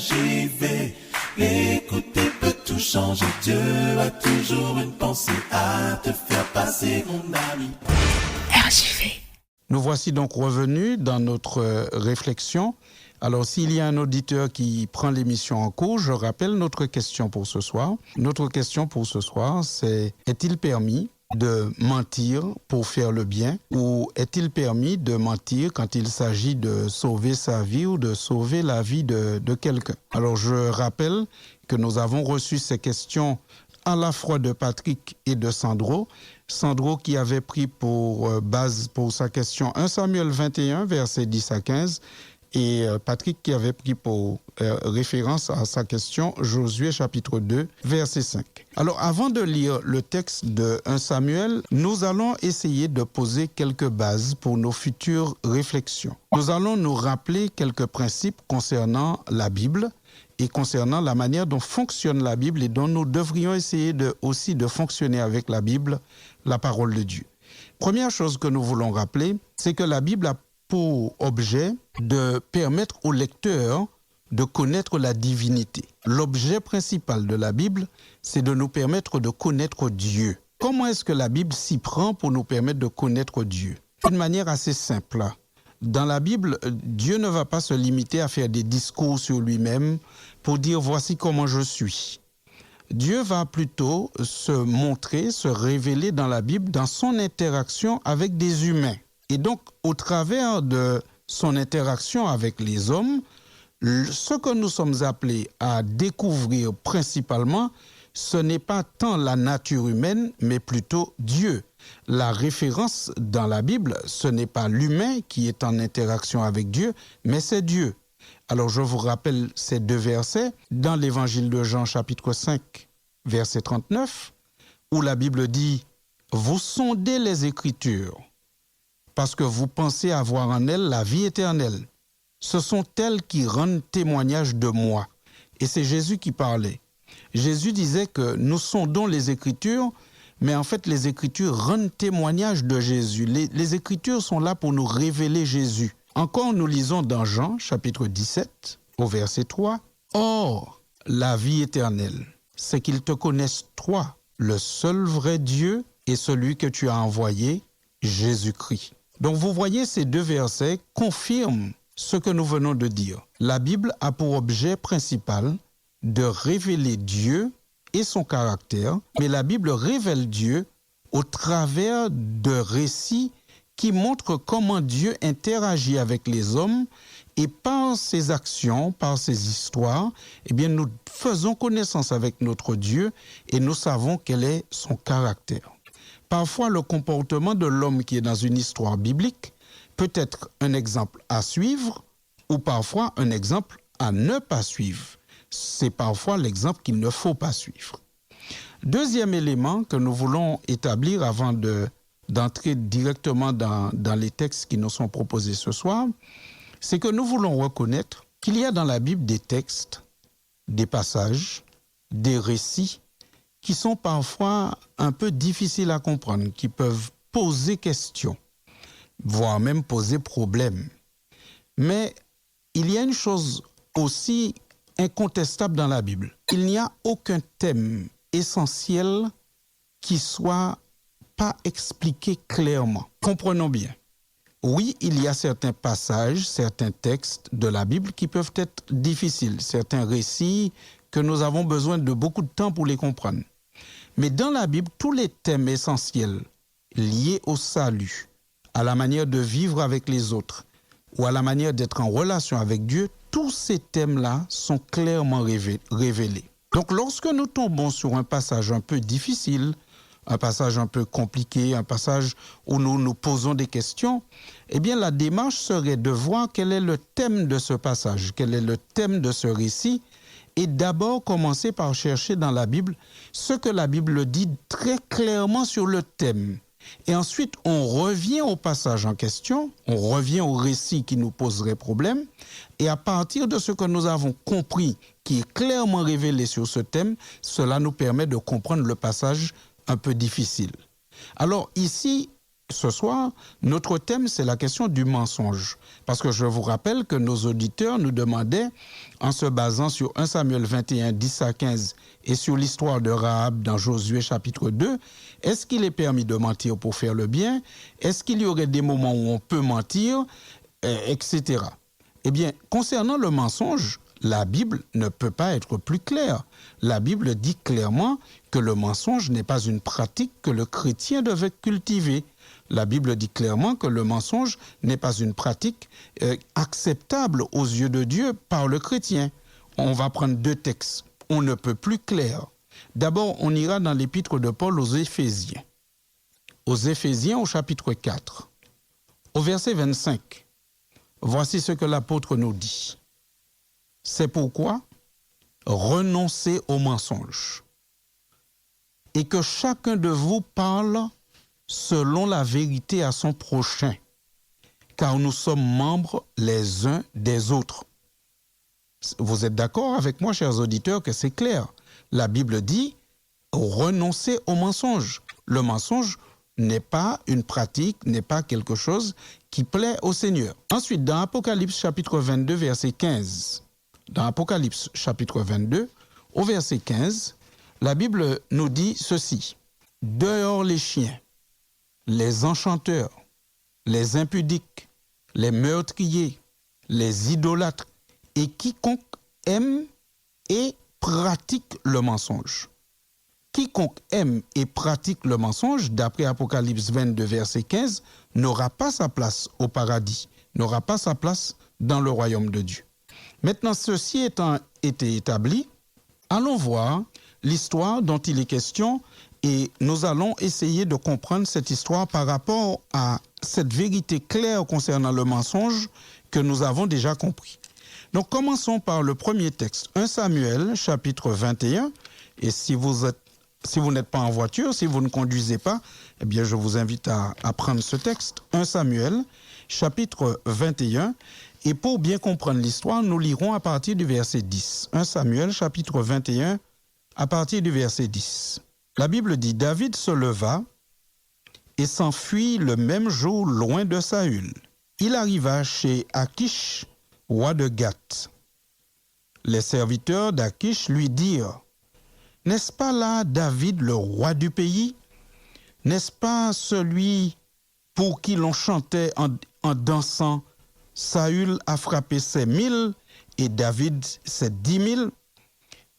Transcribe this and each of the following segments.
RJV. L'écouter peut tout changer. Dieu a toujours une pensée à te faire passer, mon ami. RJV. Nous voici donc revenus dans notre réflexion. Alors, s'il y a un auditeur qui prend l'émission en cours, je rappelle notre question pour ce soir. Notre question pour ce soir, c'est: est-il permis de mentir pour faire le bien, ou est-il permis de mentir quand il s'agit de sauver sa vie ou de sauver la vie de quelqu'un? Alors, je rappelle que nous avons reçu ces questions à la fois de Patrick et de Sandro. Sandro qui avait pris pour base pour sa question 1 Samuel 21, versets 10 à 15, et Patrick qui avait pris pour référence à sa question Josué chapitre 2, verset 5. Alors, avant de lire le texte de 1 Samuel, nous allons essayer de poser quelques bases pour nos futures réflexions. Nous allons nous rappeler quelques principes concernant la Bible et concernant la manière dont fonctionne la Bible et dont nous devrions essayer aussi de fonctionner avec la Bible, la parole de Dieu. Première chose que nous voulons rappeler, c'est que la Bible a pour objet de permettre au lecteur de connaître la divinité. L'objet principal de la Bible, c'est de nous permettre de connaître Dieu. Comment est-ce que la Bible s'y prend pour nous permettre de connaître Dieu? D'une manière assez simple. Dans la Bible, Dieu ne va pas se limiter à faire des discours sur lui-même pour dire « voici comment je suis ». Dieu va plutôt se montrer, se révéler dans la Bible dans son interaction avec des humains. Et donc, au travers de son interaction avec les hommes, ce que nous sommes appelés à découvrir principalement, ce n'est pas tant la nature humaine, mais plutôt Dieu. La référence dans la Bible, ce n'est pas l'humain qui est en interaction avec Dieu, mais c'est Dieu. Alors, je vous rappelle ces deux versets dans l'évangile de Jean, chapitre 5, verset 39, où la Bible dit « Vous sondez les Écritures, parce que vous pensez avoir en elles la vie éternelle. Ce sont elles qui rendent témoignage de moi. » Et c'est Jésus qui parlait. Jésus disait que nous sondons les Écritures, mais en fait, les Écritures rendent témoignage de Jésus. Les Écritures sont là pour nous révéler Jésus. Encore, nous lisons dans Jean, chapitre 17, au verset 3, « Or, la vie éternelle, c'est qu'ils te connaissent, toi, le seul vrai Dieu, et celui que tu as envoyé, Jésus-Christ. » Donc, vous voyez, ces deux versets confirment ce que nous venons de dire. La Bible a pour objet principal de révéler Dieu et son caractère, mais la Bible révèle Dieu au travers de récits qui montrent comment Dieu interagit avec les hommes, et par ses actions, par ses histoires, eh bien, nous faisons connaissance avec notre Dieu et nous savons quel est son caractère. Parfois, le comportement de l'homme qui est dans une histoire biblique peut être un exemple à suivre ou parfois un exemple à ne pas suivre. C'est parfois l'exemple qu'il ne faut pas suivre. Deuxième élément que nous voulons établir avant d'entrer directement dans les textes qui nous sont proposés ce soir, c'est que nous voulons reconnaître qu'il y a dans la Bible des textes, des passages, des récits qui sont parfois un peu difficiles à comprendre, qui peuvent poser question, voire même poser problème. Mais il y a une chose aussi incontestable dans la Bible. Il n'y a aucun thème essentiel qui soit pas expliqué clairement. Comprenons bien. Oui, il y a certains passages, certains textes de la Bible qui peuvent être difficiles, certains récits que nous avons besoin de beaucoup de temps pour les comprendre. Mais dans la Bible, tous les thèmes essentiels liés au salut, à la manière de vivre avec les autres ou à la manière d'être en relation avec Dieu, tous ces thèmes-là sont clairement révélés. Donc, lorsque nous tombons sur un passage un peu difficile, un passage un peu compliqué, un passage où nous nous posons des questions, eh bien, la démarche serait de voir quel est le thème de ce passage, quel est le thème de ce récit, et d'abord commencer par chercher dans la Bible ce que la Bible dit très clairement sur le thème. Et ensuite, on revient au passage en question, on revient au récit qui nous poserait problème, et à partir de ce que nous avons compris, qui est clairement révélé sur ce thème, cela nous permet de comprendre le passage un peu difficile. Alors ici, ce soir, notre thème, c'est la question du mensonge. Parce que je vous rappelle que nos auditeurs nous demandaient, en se basant sur 1 Samuel 21, 10 à 15, et sur l'histoire de Rahab dans Josué chapitre 2, est-ce qu'il est permis de mentir pour faire le bien? Est-ce qu'il y aurait des moments où on peut mentir, etc. Eh bien, concernant le mensonge, la Bible ne peut pas être plus claire. La Bible dit clairement que le mensonge n'est pas une pratique que le chrétien devait cultiver. La Bible dit clairement que le mensonge n'est pas une pratique acceptable aux yeux de Dieu par le chrétien. On va prendre deux textes. On ne peut plus clair. D'abord, on ira dans l'épître de Paul aux Éphésiens. Aux Éphésiens au chapitre 4, au verset 25. Voici ce que l'apôtre nous dit. C'est pourquoi renoncez au mensonge et que chacun de vous parle selon la vérité à son prochain, car nous sommes membres les uns des autres. Vous êtes d'accord avec moi, chers auditeurs, que c'est clair. La Bible dit renoncez au mensonge. Le mensonge n'est pas une pratique, n'est pas quelque chose qui plaît au Seigneur. Ensuite, dans Apocalypse chapitre 22, verset 15, dans Apocalypse chapitre 22, au verset 15, la Bible nous dit ceci. Dehors les chiens, les enchanteurs, les impudiques, les meurtriers, les idolâtres et quiconque aime et pratique le mensonge. Quiconque aime et pratique le mensonge, d'après Apocalypse 22, verset 15, n'aura pas sa place au paradis, n'aura pas sa place dans le royaume de Dieu. Maintenant, ceci étant été établi, allons voir l'histoire dont il est question et nous allons essayer de comprendre cette histoire par rapport à cette vérité claire concernant le mensonge que nous avons déjà compris. Donc, commençons par le premier texte, 1 Samuel, chapitre 21. Et si vous n'êtes pas en voiture, si vous ne conduisez pas, eh bien, je vous invite à prendre ce texte, 1 Samuel, chapitre 21. Et pour bien comprendre l'histoire, nous lirons à partir du verset 10. 1 Samuel, chapitre 21, à partir du verset 10. La Bible dit, David se leva et s'enfuit le même jour loin de Saül. Il arriva chez Achish, roi de Gath. Les serviteurs d'Achish lui dirent, n'est-ce pas là David, le roi du pays? N'est-ce pas celui pour qui l'on chantait en dansant? Saül a frappé ses 1000 et David ses 10 000.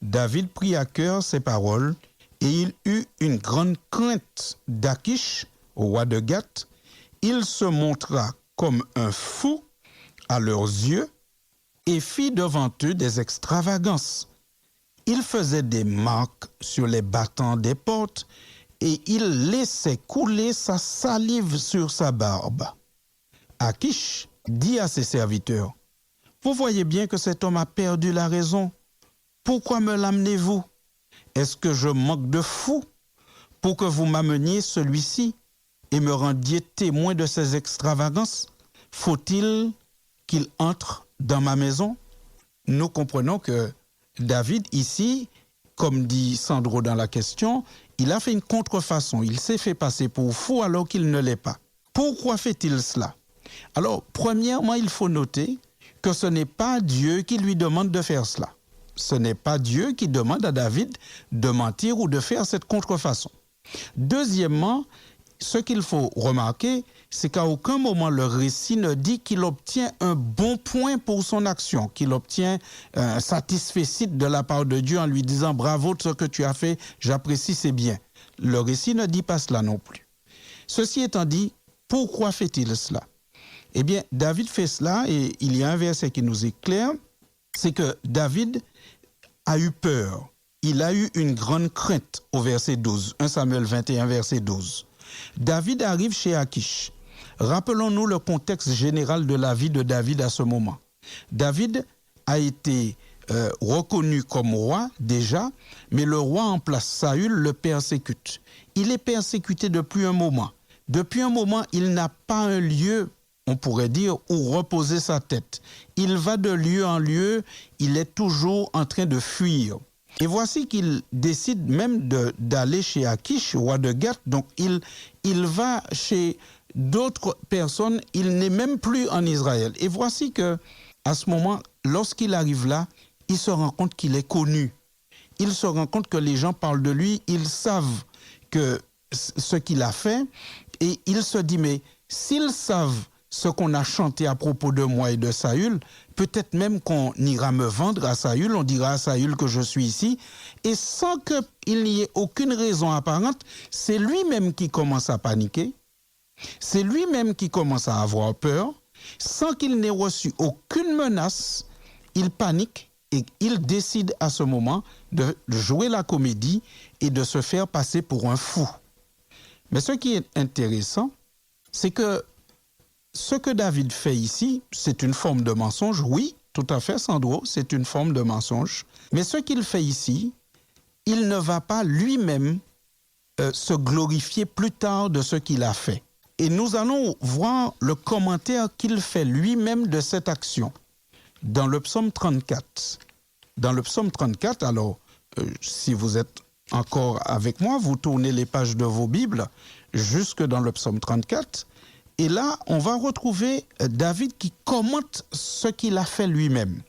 David prit à cœur ces paroles et il eut une grande crainte d'Achish, roi de Gath. Il se montra comme un fou à leurs yeux et fit devant eux des extravagances. Il faisait des marques sur les battants des portes et il laissait couler sa salive sur sa barbe. Achish dit à ses serviteurs, « Vous voyez bien que cet homme a perdu la raison. Pourquoi me l'amenez-vous? Est-ce que je manque de fou pour que vous m'ameniez celui-ci et me rendiez témoin de ses extravagances? Faut-il qu'il entre dans ma maison? » Nous comprenons que David, ici, comme dit Sandro dans la question, il a fait une contrefaçon. Il s'est fait passer pour fou alors qu'il ne l'est pas. Pourquoi fait-il cela? Alors, premièrement, il faut noter que ce n'est pas Dieu qui lui demande de faire cela. Ce n'est pas Dieu qui demande à David de mentir ou de faire cette contrefaçon. Deuxièmement, ce qu'il faut remarquer, c'est qu'à aucun moment le récit ne dit qu'il obtient un bon point pour son action, qu'il obtient un satisfecit de la part de Dieu en lui disant « Bravo de ce que tu as fait, j'apprécie, c'est bien ». Le récit ne dit pas cela non plus. Ceci étant dit, pourquoi fait-il cela? Eh bien, David fait cela et il y a un verset qui nous éclaire, c'est que David a eu peur. Il a eu une grande crainte au verset 12, 1 Samuel 21, verset 12. David arrive chez Achish. Rappelons-nous le contexte général de la vie de David à ce moment. David a été reconnu comme roi déjà, mais le roi en place, Saül, le persécute. Il est persécuté depuis un moment. Depuis un moment, il n'a pas un lieu, on pourrait dire, où reposer sa tête. Il va de lieu en lieu, il est toujours en train de fuir. Et voici qu'il décide même d'aller chez Achish, roi de Gath. Donc il va chez d'autres personnes, il n'est même plus en Israël. Et voici que, à ce moment, lorsqu'il arrive là, il se rend compte qu'il est connu. Il se rend compte que les gens parlent de lui, ils savent que ce qu'il a fait, et il se dit, mais s'ils savent ce qu'on a chanté à propos de moi et de Saül, peut-être même qu'on ira me vendre à Saül, on dira à Saül que je suis ici, et sans qu'il n'y ait aucune raison apparente, c'est lui-même qui commence à paniquer, c'est lui-même qui commence à avoir peur, sans qu'il n'ait reçu aucune menace, il panique et il décide à ce moment de jouer la comédie et de se faire passer pour un fou. Mais ce qui est intéressant, c'est que ce que David fait ici, c'est une forme de mensonge, oui, tout à fait, Sandro, c'est une forme de mensonge. Mais ce qu'il fait ici, il ne va pas lui-même se glorifier plus tard de ce qu'il a fait. Et nous allons voir le commentaire qu'il fait lui-même de cette action dans le psaume 34. Dans le psaume 34, alors, si vous êtes encore avec moi, vous tournez les pages de vos Bibles jusque dans le psaume 34. Et là, on va retrouver David qui commente ce qu'il a fait lui-même.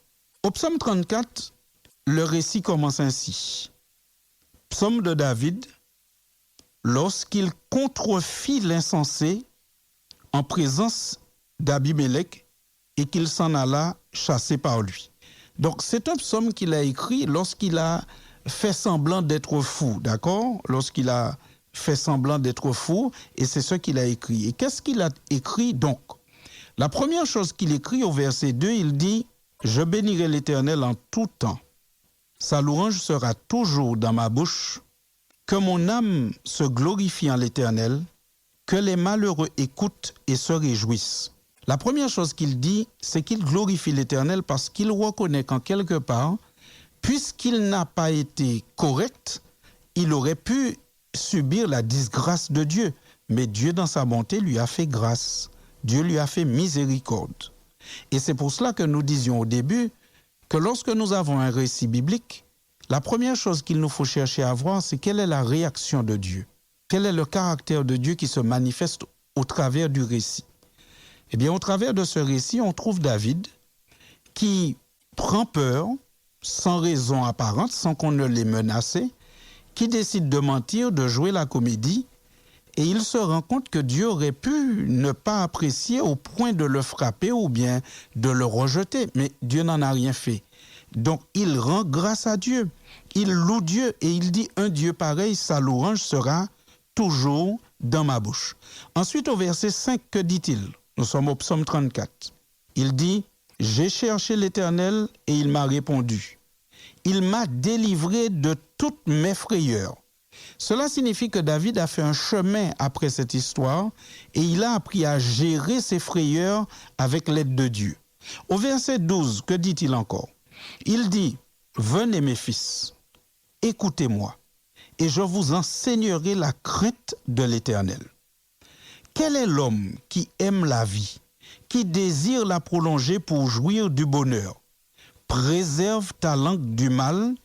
Au psaume 34, le récit commence ainsi. Psaume de David, lorsqu'il contrefit l'insensé en présence d'Abimélec et qu'il s'en alla chasser par lui. Donc, c'est un psaume qu'il a écrit lorsqu'il a fait semblant d'être fou, d'accord? Lorsqu'il a fait semblant d'être fou, et c'est ce qu'il a écrit. Et qu'est-ce qu'il a écrit donc? La première chose qu'il écrit au verset 2, il dit « Je bénirai l'Éternel en tout temps. Sa louange sera toujours dans ma bouche. Que mon âme se glorifie en l'Éternel, que les malheureux écoutent et se réjouissent. » La première chose qu'il dit, c'est qu'il glorifie l'Éternel parce qu'il reconnaît qu'en quelque part, puisqu'il n'a pas été correct, il aurait pu subir la disgrâce de Dieu. Mais Dieu, dans sa bonté, lui a fait grâce. Dieu lui a fait miséricorde. Et c'est pour cela que nous disions au début que lorsque nous avons un récit biblique, la première chose qu'il nous faut chercher à voir, c'est quelle est la réaction de Dieu. Quel est le caractère de Dieu qui se manifeste au travers du récit. Eh bien, au travers de ce récit, on trouve David qui prend peur, sans raison apparente, sans qu'on ne l'ait menacé, qui décide de mentir, de jouer la comédie, et il se rend compte que Dieu aurait pu ne pas apprécier au point de le frapper ou bien de le rejeter, mais Dieu n'en a rien fait. Donc, il rend grâce à Dieu, il loue Dieu, et il dit, un Dieu pareil, sa louange sera toujours dans ma bouche. Ensuite, au verset 5, que dit-il? Nous sommes au psaume 34. Il dit, « J'ai cherché l'Éternel et il m'a répondu. Il m'a délivré de toutes mes frayeurs. » Cela signifie que David a fait un chemin après cette histoire et il a appris à gérer ses frayeurs avec l'aide de Dieu. Au verset 12, que dit-il encore? Il dit, « Venez mes fils, écoutez-moi, et je vous enseignerai la crainte de l'Éternel. Quel est l'homme qui aime la vie, qui désire la prolonger pour jouir du bonheur? Préserve ta langue du mal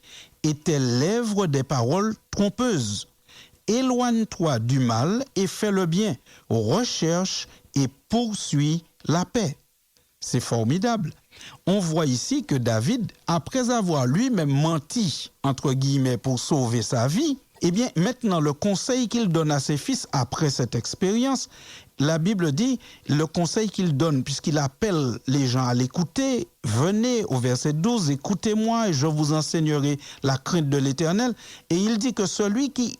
et tes lèvres des paroles trompeuses. Éloigne-toi du mal et fais le bien. Recherche et poursuis la paix. » C'est formidable. On voit ici que David, après avoir lui-même menti, entre guillemets, pour sauver sa vie, eh bien, maintenant, le conseil qu'il donne à ses fils après cette expérience, la Bible dit, le conseil qu'il donne, puisqu'il appelle les gens à l'écouter, venez au verset 12, écoutez-moi et je vous enseignerai la crainte de l'Éternel. Et il dit que celui qui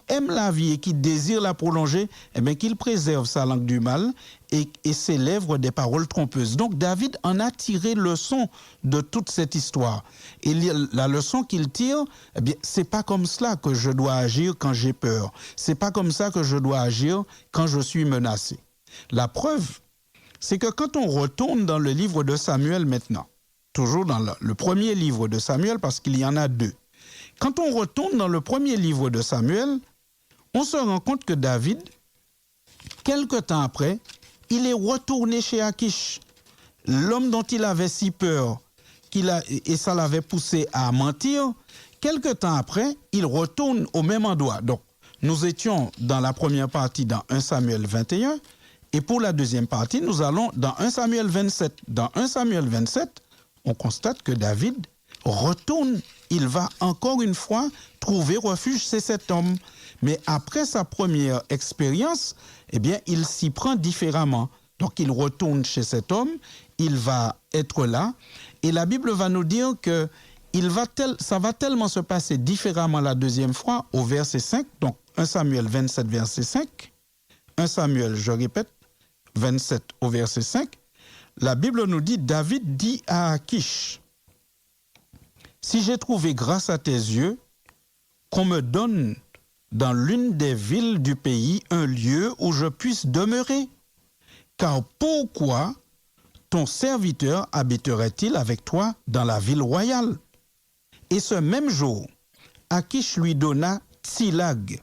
aime la vie et qui désire la prolonger, eh bien, qu'il préserve sa langue du mal et ses lèvres des paroles trompeuses. Donc David en a tiré leçon de toute cette histoire. Et la leçon qu'il tire, eh bien, c'est pas comme cela que je dois agir quand j'ai peur. C'est pas comme ça que je dois agir quand je suis menacé. La preuve, c'est que quand on retourne dans le livre de Samuel maintenant, toujours dans le premier livre de Samuel, parce qu'il y en a deux, quand on retourne dans le premier livre de Samuel, on se rend compte que David, quelque temps après, il est retourné chez Akish, l'homme dont il avait si peur, et ça l'avait poussé à mentir. Quelque temps après, il retourne au même endroit. Donc, nous étions dans la première partie dans 1 Samuel 21, Et pour la deuxième partie, nous allons dans 1 Samuel 27. Dans 1 Samuel 27, on constate que David retourne, il va encore une fois trouver refuge chez cet homme. Mais après sa première expérience, eh bien, il s'y prend différemment. Donc, il retourne chez cet homme, il va être là, et la Bible va nous dire que ça va tellement se passer différemment la deuxième fois au verset 5, donc 1 Samuel 27, verset 5, 1 Samuel, je répète, 27 au verset 5, la Bible nous dit, David dit à Akish, « Si j'ai trouvé grâce à tes yeux, qu'on me donne dans l'une des villes du pays un lieu où je puisse demeurer, car pourquoi ton serviteur habiterait-il avec toi dans la ville royale? » Et ce même jour, Akish lui donna Tsilag.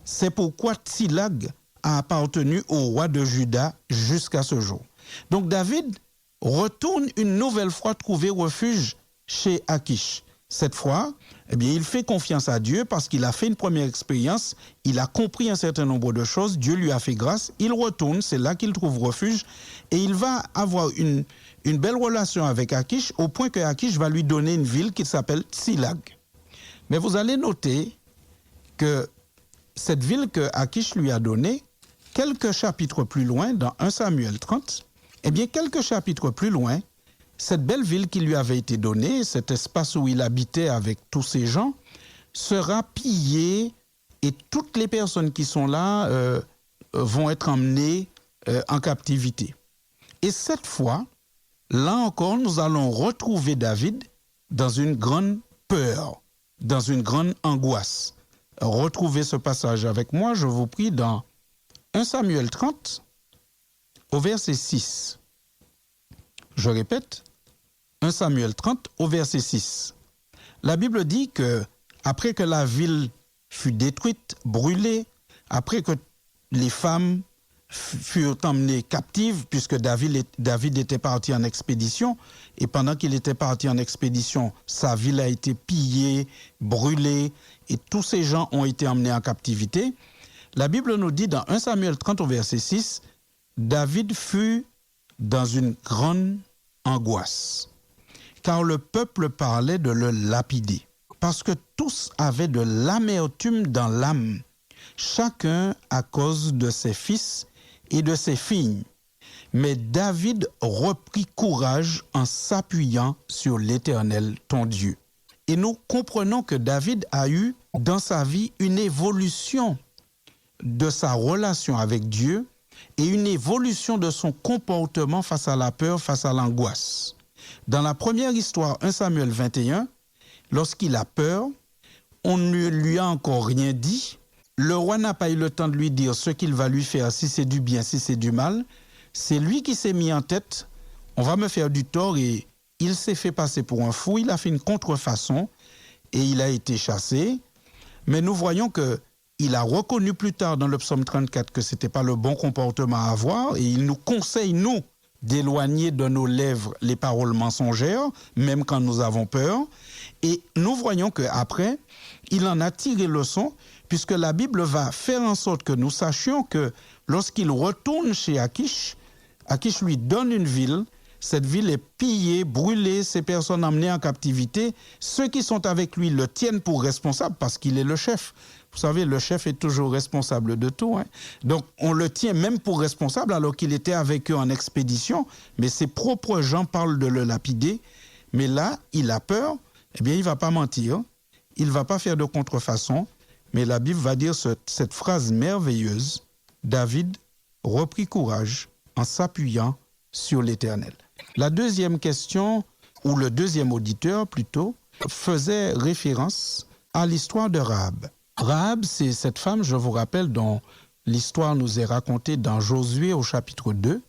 C'est pourquoi Tsilag a appartenu au roi de Juda jusqu'à ce jour. Donc David retourne une nouvelle fois trouver refuge chez Akish. Cette fois, eh bien, il fait confiance à Dieu parce qu'il a fait une première expérience, il a compris un certain nombre de choses, Dieu lui a fait grâce, il retourne, c'est là qu'il trouve refuge et il va avoir une belle relation avec Akish au point que Akish va lui donner une ville qui s'appelle Tsilag. Mais vous allez noter que cette ville que Akish lui a donnée, quelques chapitres plus loin, dans 1 Samuel 30, eh bien, quelques chapitres plus loin, cette belle ville qui lui avait été donnée, cet espace où il habitait avec tous ces gens, sera pillé et toutes les personnes qui sont là vont être emmenées en captivité. Et cette fois, là encore, nous allons retrouver David dans une grande peur, dans une grande angoisse. Retrouvez ce passage avec moi, je vous prie, dans 1 Samuel 30, au verset 6. Je répète, 1 Samuel 30 au verset 6. La Bible dit que après que la ville fut détruite, brûlée, après que les femmes furent emmenées captives, puisque David était parti en expédition, et pendant qu'il était parti en expédition, sa ville a été pillée, brûlée, et tous ces gens ont été emmenés en captivité. La Bible nous dit dans 1 Samuel 30 au verset 6, David fut dans une grande angoisse, car le peuple parlait de le lapider, parce que tous avaient de l'amertume dans l'âme, chacun à cause de ses fils et de ses filles. Mais David reprit courage en s'appuyant sur l'Éternel, ton Dieu. Et nous comprenons que David a eu dans sa vie une évolution de sa relation avec Dieu et une évolution de son comportement face à la peur, face à l'angoisse. Dans la première histoire, 1 Samuel 21, lorsqu'il a peur, on ne lui a encore rien dit. Le roi n'a pas eu le temps de lui dire ce qu'il va lui faire, si c'est du bien, si c'est du mal. C'est lui qui s'est mis en tête, on va me faire du tort, et il s'est fait passer pour un fou, il a fait une contrefaçon et il a été chassé. Mais nous voyons qu'il a reconnu plus tard dans le psaume 34 que ce n'était pas le bon comportement à avoir, et il nous conseille, nous, d'éloigner de nos lèvres les paroles mensongères, même quand nous avons peur. Et nous voyons qu'après, il en a tiré leçon, puisque la Bible va faire en sorte que nous sachions que lorsqu'il retourne chez Akish, Akish lui donne une ville, cette ville est pillée, brûlée, ces personnes emmenées en captivité. Ceux qui sont avec lui le tiennent pour responsable parce qu'il est le chef. Vous savez, le chef est toujours responsable de tout, hein. Donc, on le tient même pour responsable alors qu'il était avec eux en expédition, mais ses propres gens parlent de le lapider. Mais là, il a peur, eh bien, il ne va pas mentir, il ne va pas faire de contrefaçon, mais la Bible va dire cette phrase merveilleuse, David reprit courage en s'appuyant sur l'Éternel. La deuxième question, ou le deuxième auditeur plutôt, faisait référence à l'histoire de Rahab. Rahab, c'est cette femme, je vous rappelle, dont l'histoire nous est racontée dans Josué au chapitre 2,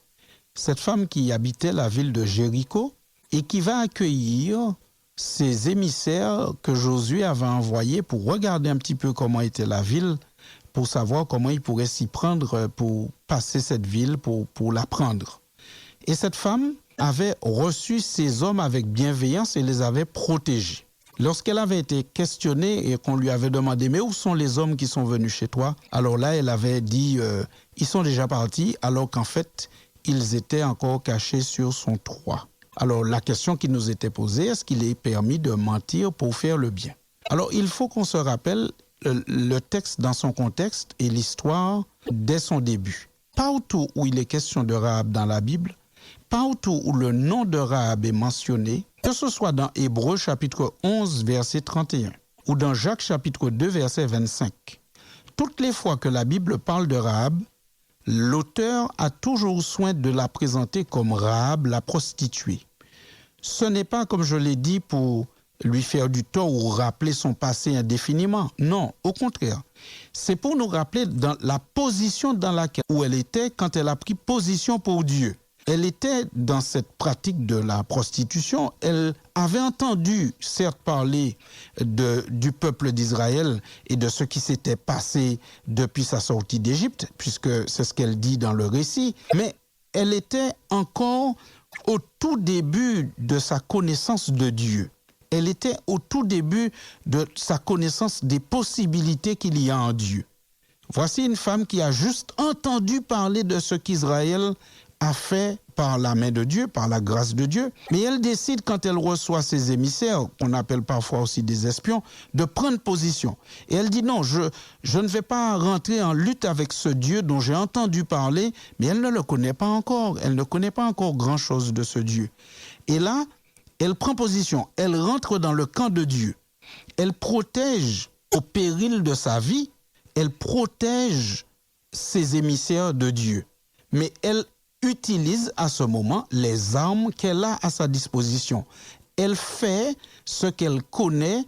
cette femme qui habitait la ville de Jéricho et qui va accueillir ces émissaires que Josué avait envoyés pour regarder un petit peu comment était la ville, pour savoir comment il pourrait s'y prendre pour passer cette ville, pour la prendre. Et cette femme avait reçu ces hommes avec bienveillance et les avait protégés. Lorsqu'elle avait été questionnée et qu'on lui avait demandé « Mais où sont les hommes qui sont venus chez toi ?» Alors là, elle avait dit « Ils sont déjà partis », alors qu'en fait, ils étaient encore cachés sur son toit. Alors la question qui nous était posée, est-ce qu'il est permis de mentir pour faire le bien? Alors il faut qu'on se rappelle le texte dans son contexte et l'histoire dès son début. Partout où il est question de Rahab dans la Bible, partout où le nom de Rahab est mentionné, que ce soit dans Hébreux chapitre 11 verset 31 ou dans Jacques chapitre 2 verset 25, toutes les fois que la Bible parle de Rahab, l'auteur a toujours soin de la présenter comme Rahab la prostituée. Ce n'est pas, comme je l'ai dit, pour lui faire du tort ou rappeler son passé indéfiniment. Non, au contraire. C'est pour nous rappeler dans la position dans laquelle où elle était quand elle a pris position pour Dieu. Elle était dans cette pratique de la prostitution. Elle avait entendu, certes, parler du peuple d'Israël et de ce qui s'était passé depuis sa sortie d'Égypte, puisque c'est ce qu'elle dit dans le récit, mais elle était encore au tout début de sa connaissance de Dieu. Elle était au tout début de sa connaissance des possibilités qu'il y a en Dieu. Voici une femme qui a juste entendu parler de ce qu'Israël a fait par la main de Dieu, par la grâce de Dieu. Mais elle décide, quand elle reçoit ses émissaires, qu'on appelle parfois aussi des espions, de prendre position. Et elle dit non, je ne vais pas rentrer en lutte avec ce Dieu dont j'ai entendu parler, mais elle ne le connaît pas encore. Elle ne connaît pas encore grand-chose de ce Dieu. Et là, elle prend position. Elle rentre dans le camp de Dieu. Elle protège au péril de sa vie, elle protège ses émissaires de Dieu. Mais elle utilise à ce moment les armes qu'elle a à sa disposition. Elle fait ce qu'elle connaît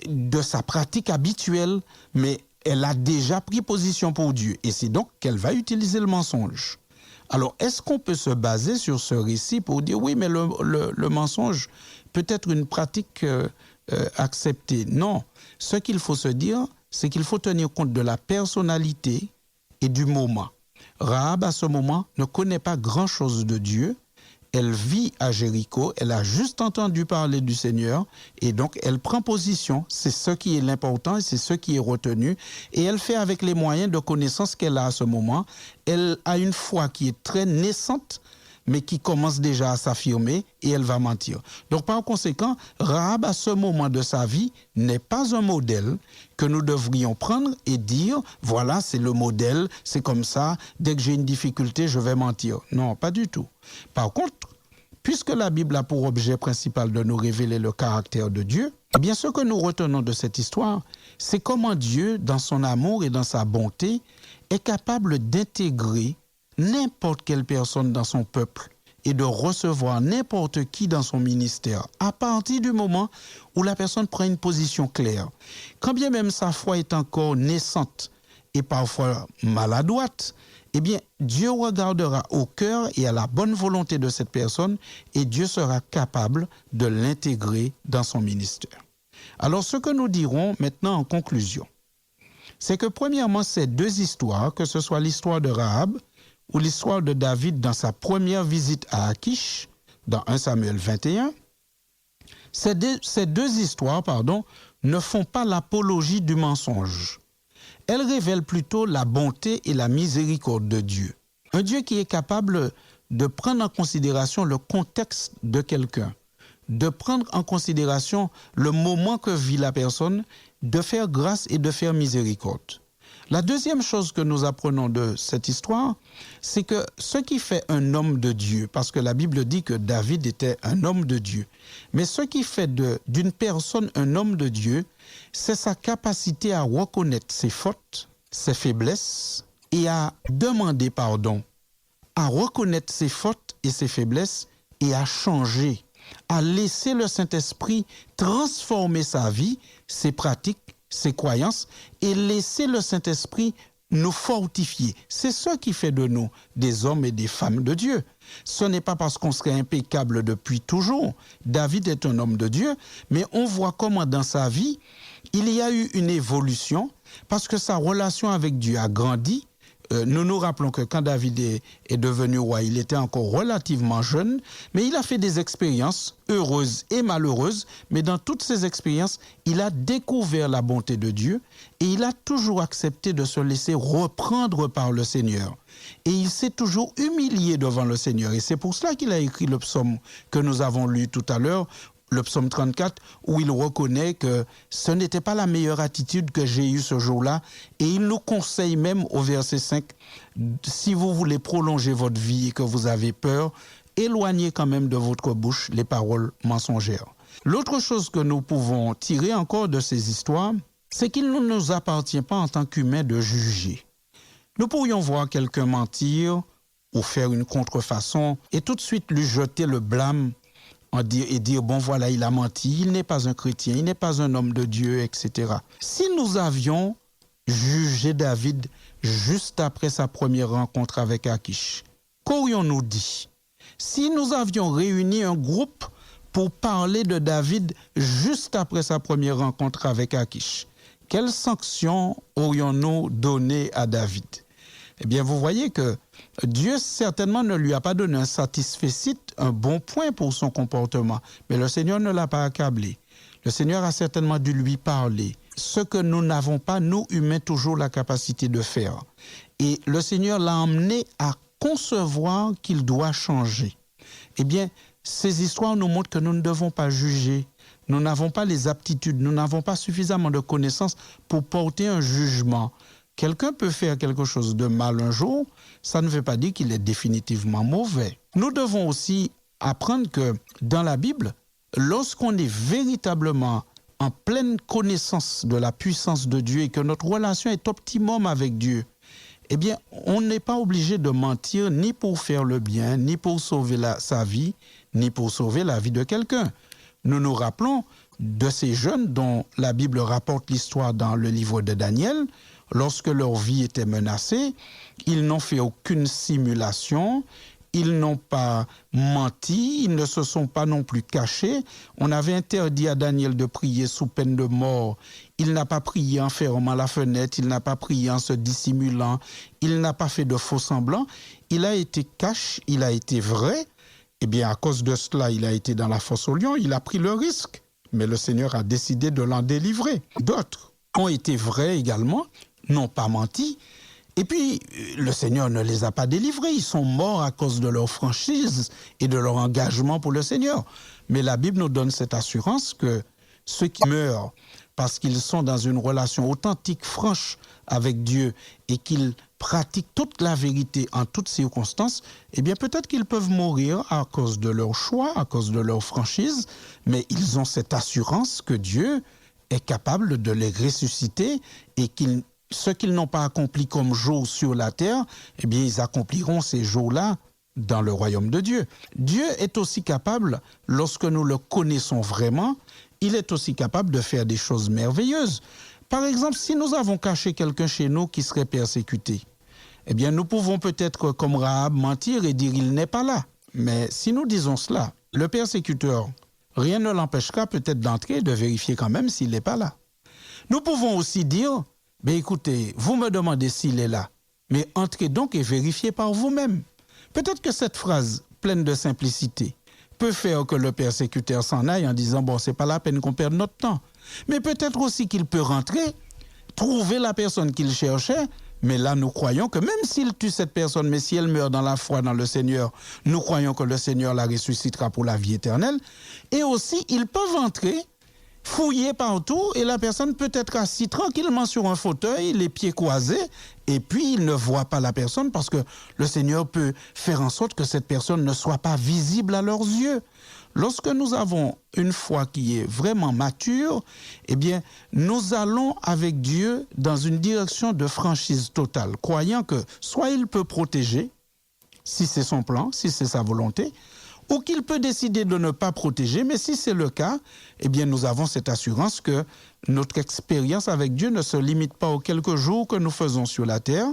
de sa pratique habituelle, mais elle a déjà pris position pour Dieu. Et c'est donc qu'elle va utiliser le mensonge. Alors, est-ce qu'on peut se baser sur ce récit pour dire oui, mais le mensonge peut être une pratique acceptée? Non. Ce qu'il faut se dire, c'est qu'il faut tenir compte de la personnalité et du moment. Rahab, à ce moment, ne connaît pas grand-chose de Dieu. Elle vit à Jéricho, elle a juste entendu parler du Seigneur et donc elle prend position. C'est ce qui est l'important et c'est ce qui est retenu. Et elle fait avec les moyens de connaissance qu'elle a à ce moment. Elle a une foi qui est très naissante, mais qui commence déjà à s'affirmer et elle va mentir. Donc par conséquent, Rahab, à ce moment de sa vie, n'est pas un modèle que nous devrions prendre et dire, voilà, c'est le modèle, c'est comme ça, dès que j'ai une difficulté, je vais mentir. Non, pas du tout. Par contre, puisque la Bible a pour objet principal de nous révéler le caractère de Dieu, eh bien ce que nous retenons de cette histoire, c'est comment Dieu, dans son amour et dans sa bonté, est capable d'intégrer n'importe quelle personne dans son peuple et de recevoir n'importe qui dans son ministère à partir du moment où la personne prend une position claire. Quand bien même sa foi est encore naissante et parfois maladroite, eh bien Dieu regardera au cœur et à la bonne volonté de cette personne et Dieu sera capable de l'intégrer dans son ministère. Alors ce que nous dirons maintenant en conclusion, c'est que premièrement ces deux histoires, que ce soit l'histoire de Rahab ou l'histoire de David dans sa première visite à Akish, dans 1 Samuel 21, ces deux histoires, ne font pas l'apologie du mensonge. Elles révèlent plutôt la bonté et la miséricorde de Dieu. Un Dieu qui est capable de prendre en considération le contexte de quelqu'un, de prendre en considération le moment que vit la personne, de faire grâce et de faire miséricorde. La deuxième chose que nous apprenons de cette histoire, c'est que ce qui fait un homme de Dieu, parce que la Bible dit que David était un homme de Dieu, mais ce qui fait d'une personne un homme de Dieu, c'est sa capacité à reconnaître ses fautes, ses faiblesses et à demander pardon, à reconnaître ses fautes et ses faiblesses et à changer, à laisser le Saint-Esprit transformer sa vie, ses pratiques, ses croyances et laisser le Saint-Esprit nous fortifier. C'est ce qui fait de nous des hommes et des femmes de Dieu. Ce n'est pas parce qu'on serait impeccable depuis toujours. David est un homme de Dieu, mais on voit comment dans sa vie, il y a eu une évolution parce que sa relation avec Dieu a grandi, nous nous rappelons que quand David est devenu roi, il était encore relativement jeune, mais il a fait des expériences heureuses et malheureuses, mais dans toutes ces expériences, il a découvert la bonté de Dieu et il a toujours accepté de se laisser reprendre par le Seigneur. Et il s'est toujours humilié devant le Seigneur. Et c'est pour cela qu'il a écrit le psaume que nous avons lu tout à l'heure, le psaume 34, où il reconnaît que ce n'était pas la meilleure attitude que j'ai eue ce jour-là. Et il nous conseille même au verset 5, si vous voulez prolonger votre vie et que vous avez peur, éloignez quand même de votre bouche les paroles mensongères. L'autre chose que nous pouvons tirer encore de ces histoires, c'est qu'il ne nous appartient pas en tant qu'humains de juger. Nous pourrions voir quelqu'un mentir ou faire une contrefaçon et tout de suite lui jeter le blâme et dire, bon voilà, il a menti, il n'est pas un chrétien, il n'est pas un homme de Dieu, etc. Si nous avions jugé David juste après sa première rencontre avec Akish, qu'aurions-nous dit? Si nous avions réuni un groupe pour parler de David juste après sa première rencontre avec Akish, quelles sanctions aurions-nous données à David? Eh bien, vous voyez que Dieu certainement ne lui a pas donné un satisfecit, un bon point pour son comportement, mais le Seigneur ne l'a pas accablé. Le Seigneur a certainement dû lui parler, ce que nous n'avons pas, nous humains, toujours la capacité de faire. Et le Seigneur l'a emmené à concevoir qu'il doit changer. Eh bien, ces histoires nous montrent que nous ne devons pas juger. Nous n'avons pas les aptitudes, nous n'avons pas suffisamment de connaissances pour porter un jugement. Quelqu'un peut faire quelque chose de mal un jour, ça ne veut pas dire qu'il est définitivement mauvais. Nous devons aussi apprendre que dans la Bible, lorsqu'on est véritablement en pleine connaissance de la puissance de Dieu et que notre relation est optimum avec Dieu, eh bien, on n'est pas obligé de mentir ni pour faire le bien, ni pour sauver sa vie, ni pour sauver la vie de quelqu'un. Nous nous rappelons de ces jeunes dont la Bible rapporte l'histoire dans le livre de Daniel. Lorsque leur vie était menacée, ils n'ont fait aucune simulation, ils n'ont pas menti, ils ne se sont pas non plus cachés. On avait interdit à Daniel de prier sous peine de mort. Il n'a pas prié en fermant la fenêtre, il n'a pas prié en se dissimulant, il n'a pas fait de faux semblants. Il a été cash, il a été vrai. Eh bien, à cause de cela, il a été dans la fosse au lion, il a pris le risque. Mais le Seigneur a décidé de l'en délivrer. D'autres ont été vrais également, n'ont pas menti. Et puis, le Seigneur ne les a pas délivrés. Ils sont morts à cause de leur franchise et de leur engagement pour le Seigneur. Mais la Bible nous donne cette assurance que ceux qui meurent parce qu'ils sont dans une relation authentique, franche avec Dieu et qu'ils pratiquent toute la vérité en toutes circonstances, eh bien peut-être qu'ils peuvent mourir à cause de leur choix, à cause de leur franchise, mais ils ont cette assurance que Dieu est capable de les ressusciter et ce qu'ils n'ont pas accompli comme jour sur la terre, eh bien ils accompliront ces jours-là dans le royaume de Dieu. Dieu est aussi capable, lorsque nous le connaissons vraiment, il est aussi capable de faire des choses merveilleuses. Par exemple, si nous avons caché quelqu'un chez nous qui serait persécuté, eh bien nous pouvons peut-être, comme Rahab, mentir et dire il n'est pas là. Mais si nous disons cela, le persécuteur, rien ne l'empêchera peut-être d'entrer et de vérifier quand même s'il n'est pas là. Nous pouvons aussi dire, écoutez, vous me demandez s'il est là, mais entrez donc et vérifiez par vous-même. Peut-être que cette phrase, pleine de simplicité, peut faire que le persécuteur s'en aille en disant, c'est pas la peine qu'on perde notre temps. Mais peut-être aussi qu'il peut rentrer, trouver la personne qu'il cherchait, mais là nous croyons que même s'il tue cette personne, mais si elle meurt dans la foi dans le Seigneur, nous croyons que le Seigneur la ressuscitera pour la vie éternelle. Et aussi, ils peuvent entrer, fouiller partout, et la personne peut être assise tranquillement sur un fauteuil, les pieds croisés, et puis il ne voit pas la personne parce que le Seigneur peut faire en sorte que cette personne ne soit pas visible à leurs yeux. Lorsque nous avons une foi qui est vraiment mature, eh bien, nous allons avec Dieu dans une direction de franchise totale, croyant que soit il peut protéger, si c'est son plan, si c'est sa volonté, ou qu'il peut décider de ne pas protéger, mais si c'est le cas, eh bien, nous avons cette assurance que notre expérience avec Dieu ne se limite pas aux quelques jours que nous faisons sur la terre,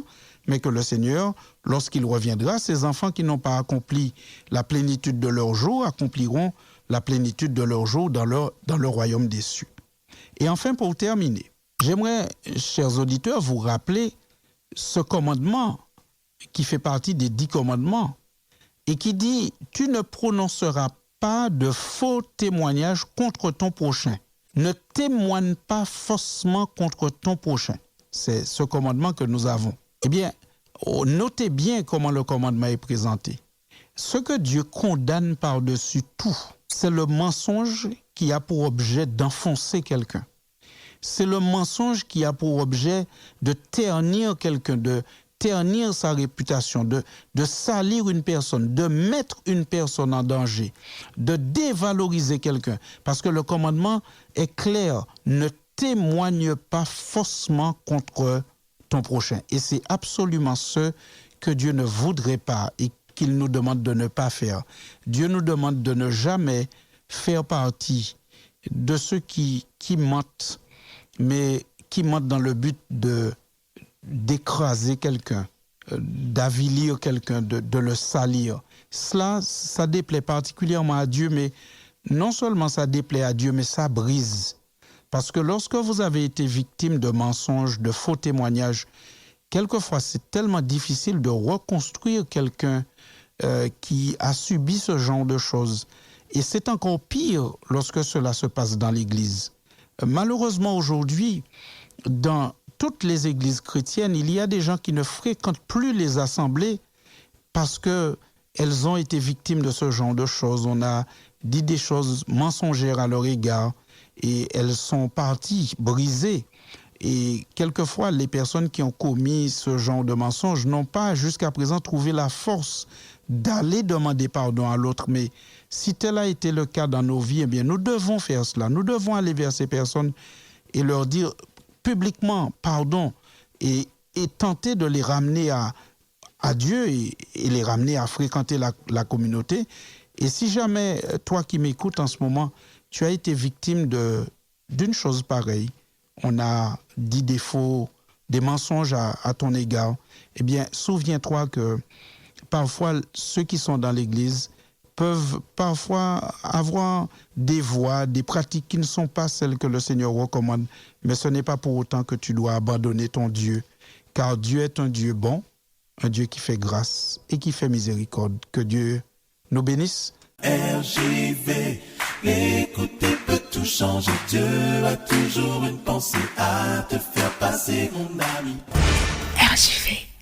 mais que le Seigneur, lorsqu'il reviendra, ses enfants qui n'ont pas accompli la plénitude de leur jour accompliront la plénitude de leur jour dans le royaume des cieux. Et enfin, pour terminer, j'aimerais, chers auditeurs, vous rappeler ce commandement qui fait partie des 10 commandements et qui dit « Tu ne prononceras pas de faux témoignages contre ton prochain. Ne témoigne pas faussement contre ton prochain. » C'est ce commandement que nous avons. Eh bien, notez bien comment le commandement est présenté. Ce que Dieu condamne par-dessus tout, c'est le mensonge qui a pour objet d'enfoncer quelqu'un. C'est le mensonge qui a pour objet de ternir quelqu'un, de ternir sa réputation, de salir une personne, de mettre une personne en danger, de dévaloriser quelqu'un. Parce que le commandement est clair, ne témoigne pas faussement contre ton prochain. Et c'est absolument ce que Dieu ne voudrait pas et qu'il nous demande de ne pas faire. Dieu nous demande de ne jamais faire partie de ceux qui mentent, mais qui mentent dans le but d'écraser quelqu'un, d'avilir quelqu'un, de le salir. Cela, ça déplaît particulièrement à Dieu, mais non seulement ça déplaît à Dieu, mais ça brise. Parce que lorsque vous avez été victime de mensonges, de faux témoignages, quelquefois c'est tellement difficile de reconstruire quelqu'un qui a subi ce genre de choses. Et c'est encore pire lorsque cela se passe dans l'Église. Malheureusement, aujourd'hui, dans toutes les églises chrétiennes, il y a des gens qui ne fréquentent plus les assemblées parce qu'elles ont été victimes de ce genre de choses. On a dit des choses mensongères à leur égard et elles sont parties brisées. Et quelquefois, les personnes qui ont commis ce genre de mensonges n'ont pas jusqu'à présent trouvé la force d'aller demander pardon à l'autre. Mais si tel a été le cas dans nos vies, eh bien, nous devons faire cela. Nous devons aller vers ces personnes et leur dire publiquement pardon et tenter de les ramener à Dieu et les ramener à fréquenter la communauté. Et si jamais, toi qui m'écoutes en ce moment, tu as été victime d'une chose pareille, on a dit des mensonges à ton égard, eh bien, souviens-toi que parfois, ceux qui sont dans l'Église peuvent parfois avoir des voies, des pratiques qui ne sont pas celles que le Seigneur recommande, mais ce n'est pas pour autant que tu dois abandonner ton Dieu, car Dieu est un Dieu bon, un Dieu qui fait grâce et qui fait miséricorde. Que Dieu nous bénisse. RJV, l'écouter peut tout changer. Dieu a toujours une pensée à te faire passer, mon ami. RJV.